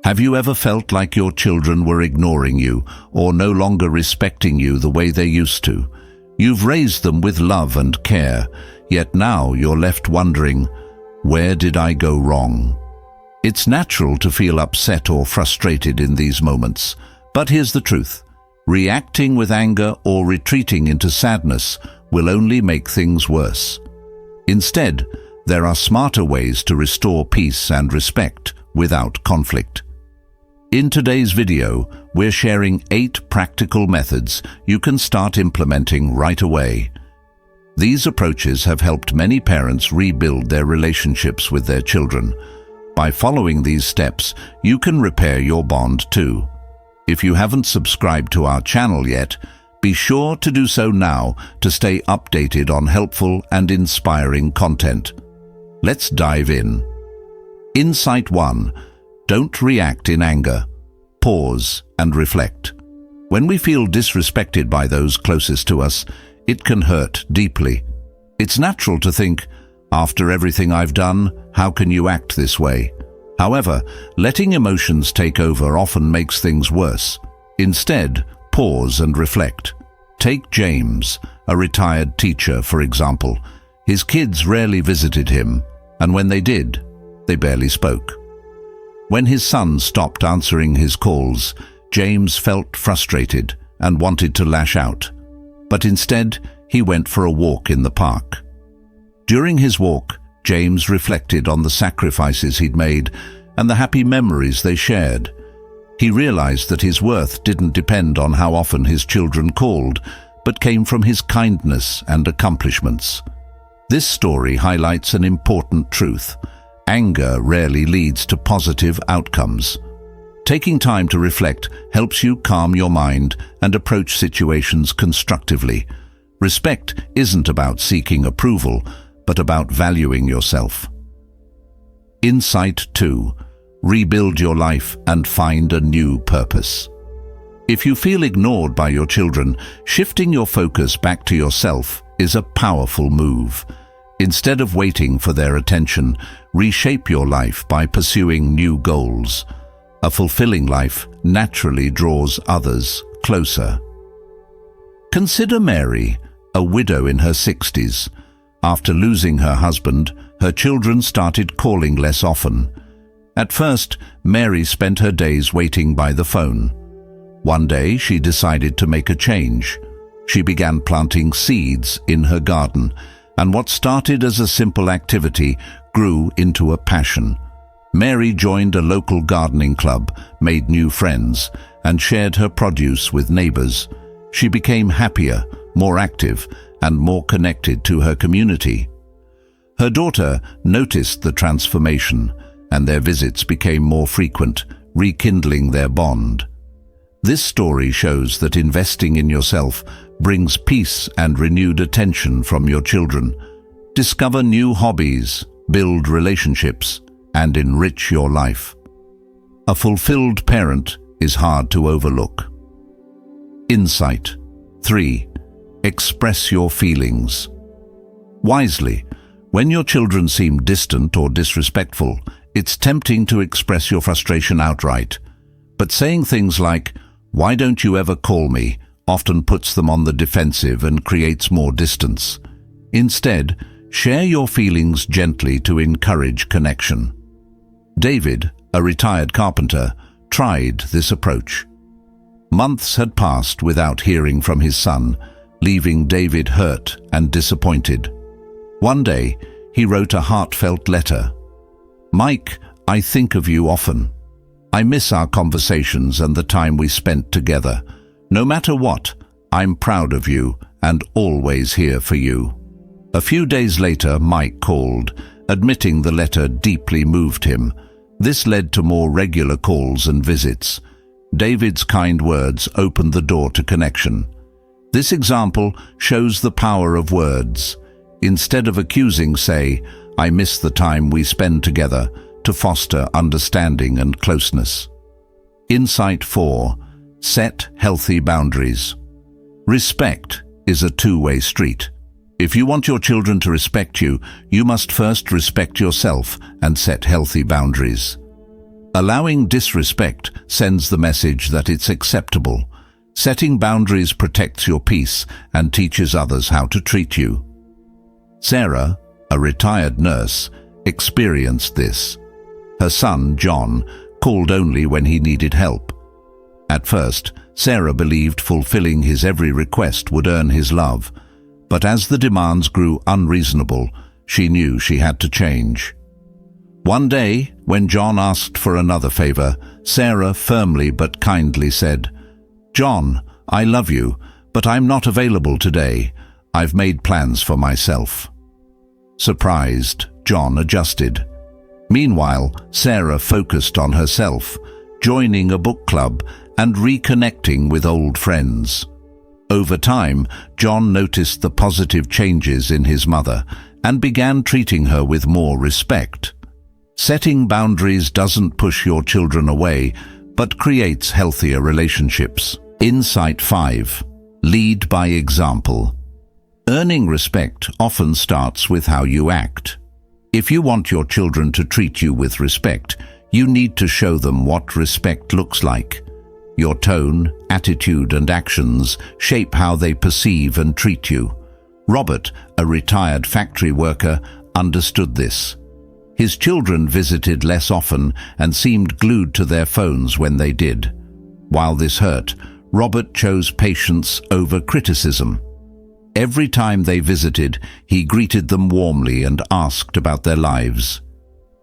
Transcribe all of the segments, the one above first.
Have you ever felt like your children were ignoring you or no longer respecting you the way they used to? You've raised them with love and care, yet now you're left wondering, where did I go wrong? It's natural to feel upset or frustrated in these moments, but here's the truth. Reacting with anger or retreating into sadness will only make things worse. Instead, there are smarter ways to restore peace and respect without conflict. In today's video, we're sharing 8 practical methods you can start implementing right away. These approaches have helped many parents rebuild their relationships with their children. By following these steps, you can repair your bond too. If you haven't subscribed to our channel yet, be sure to do so now to stay updated on helpful and inspiring content. Let's dive in. Insight 1. Don't react in anger. Pause and reflect. When we feel disrespected by those closest to us, it can hurt deeply. It's natural to think, after everything I've done, how can you act this way? However, letting emotions take over often makes things worse. Instead, pause and reflect. Take James, a retired teacher, for example. His kids rarely visited him, and when they did, they barely spoke. When his son stopped answering his calls, James felt frustrated and wanted to lash out. But instead, he went for a walk in the park. During his walk, James reflected on the sacrifices he'd made and the happy memories they shared. He realized that his worth didn't depend on how often his children called, but came from his kindness and accomplishments. This story highlights an important truth. Anger rarely leads to positive outcomes. Taking time to reflect helps you calm your mind and approach situations constructively. Respect isn't about seeking approval, but about valuing yourself. Insight 2. Rebuild your life and find a new purpose. If you feel ignored by your children, shifting your focus back to yourself is a powerful move. Instead of waiting for their attention, reshape your life by pursuing new goals. A fulfilling life naturally draws others closer. Consider Mary, a widow in her 60s. After losing her husband, her children started calling less often. At first, Mary spent her days waiting by the phone. One day, she decided to make a change. She began planting seeds in her garden, and what started as a simple activity grew into a passion. Mary joined a local gardening club, made new friends, and shared her produce with neighbors. She became happier, more active, and more connected to her community. Her daughter noticed the transformation, and their visits became more frequent, rekindling their bond. This story shows that investing in yourself brings peace and renewed attention from your children. Discover new hobbies, build relationships, and enrich your life. A fulfilled parent is hard to overlook. Insight 3. Express your feelings. Wisely, when your children seem distant or disrespectful, it's tempting to express your frustration outright. But saying things like, "Why don't you ever call me?" often puts them on the defensive and creates more distance. Instead, share your feelings gently to encourage connection. David, a retired carpenter, tried this approach. Months had passed without hearing from his son, leaving David hurt and disappointed. One day, he wrote a heartfelt letter. "Mike, I think of you often. I miss our conversations and the time we spent together. No matter what, I'm proud of you and always here for you." A few days later, Mike called, admitting the letter deeply moved him. This led to more regular calls and visits. David's kind words opened the door to connection. This example shows the power of words. Instead of accusing, say, "I miss the time we spend together," to foster understanding and closeness. Insight 4. Set healthy boundaries. Respect is a two-way street. If you want your children to respect you, you must first respect yourself and set healthy boundaries. Allowing disrespect sends the message that it's acceptable. Setting boundaries protects your peace and teaches others how to treat you. Sarah, a retired nurse, experienced this. Her son, John, called only when he needed help. At first, Sarah believed fulfilling his every request would earn his love, but as the demands grew unreasonable, she knew she had to change. One day, when John asked for another favor, Sarah firmly but kindly said, "John, I love you, but I'm not available today. I've made plans for myself." Surprised, John adjusted. Meanwhile, Sarah focused on herself, joining a book club and reconnecting with old friends. Over time, John noticed the positive changes in his mother and began treating her with more respect. Setting boundaries doesn't push your children away, but creates healthier relationships. Insight 5. Lead by example. Earning respect often starts with how you act. If you want your children to treat you with respect, you need to show them what respect looks like. Your tone, attitude, and actions shape how they perceive and treat you. Robert, a retired factory worker, understood this. His children visited less often and seemed glued to their phones when they did. While this hurt, Robert chose patience over criticism. Every time they visited, he greeted them warmly and asked about their lives.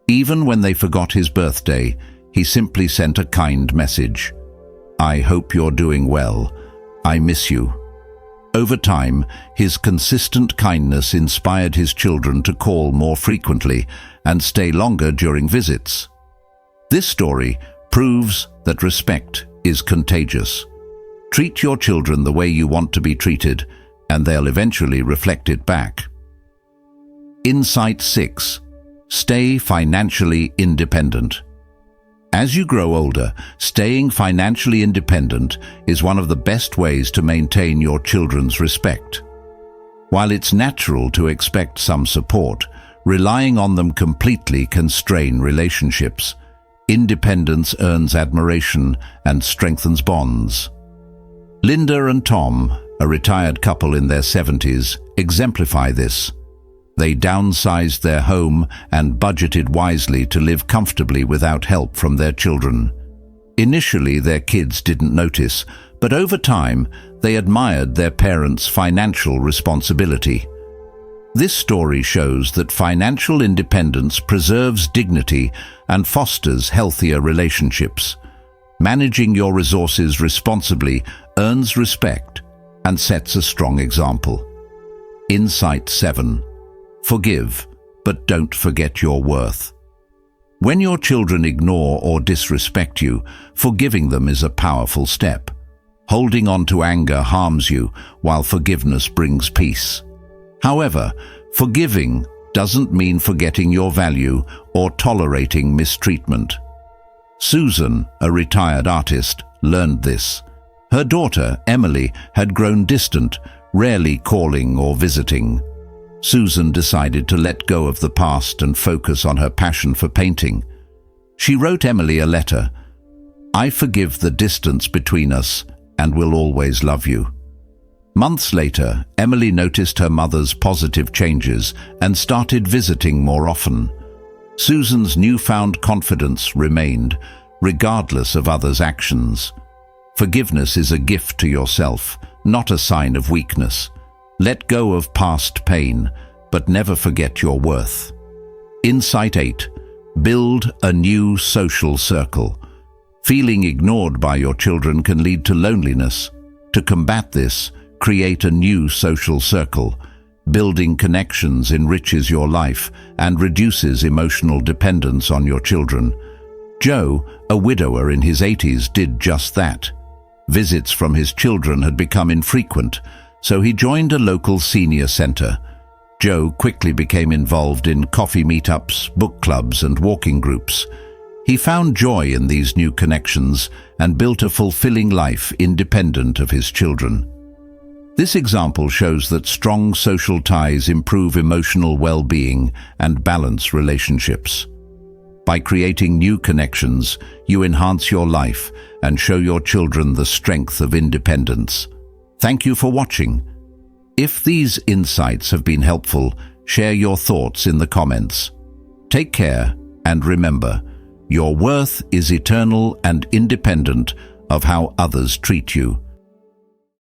Even when they forgot his birthday, he simply sent a kind message. "I hope you're doing well. I miss you." Over time, his consistent kindness inspired his children to call more frequently and stay longer during visits. This story proves that respect is contagious. Treat your children the way you want to be treated, and they'll eventually reflect it back. Insight 6. Stay financially independent. As you grow older, staying financially independent is one of the best ways to maintain your children's respect. While it's natural to expect some support, relying on them completely can strain relationships. Independence earns admiration and strengthens bonds. Linda and Tom, a retired couple in their 70s, exemplify this. They downsized their home and budgeted wisely to live comfortably without help from their children. Initially, their kids didn't notice, but over time, they admired their parents' financial responsibility. This story shows that financial independence preserves dignity and fosters healthier relationships. Managing your resources responsibly earns respect and sets a strong example. Insight 7. Forgive, but don't forget your worth. When your children ignore or disrespect you, forgiving them is a powerful step. Holding on to anger harms you, while forgiveness brings peace. However, forgiving doesn't mean forgetting your value or tolerating mistreatment. Susan, a retired artist, learned this. Her daughter, Emily, had grown distant, rarely calling or visiting. Susan decided to let go of the past and focus on her passion for painting. She wrote Emily a letter. "I forgive the distance between us and will always love you." Months later, Emily noticed her mother's positive changes and started visiting more often. Susan's newfound confidence remained, regardless of others' actions. Forgiveness is a gift to yourself, not a sign of weakness. Let go of past pain, but never forget your worth. Insight 8. Build a new social circle. Feeling ignored by your children can lead to loneliness. To combat this, create a new social circle. Building connections enriches your life and reduces emotional dependence on your children. Joe, a widower in his 80s, did just that. Visits from his children had become infrequent, so he joined a local senior center. Joe quickly became involved in coffee meetups, book clubs, and walking groups. He found joy in these new connections and built a fulfilling life independent of his children. This example shows that strong social ties improve emotional well-being and balance relationships. By creating new connections, you enhance your life and show your children the strength of independence. Thank you for watching. If these insights have been helpful, share your thoughts in the comments. Take care, and remember, your worth is eternal and independent of how others treat you.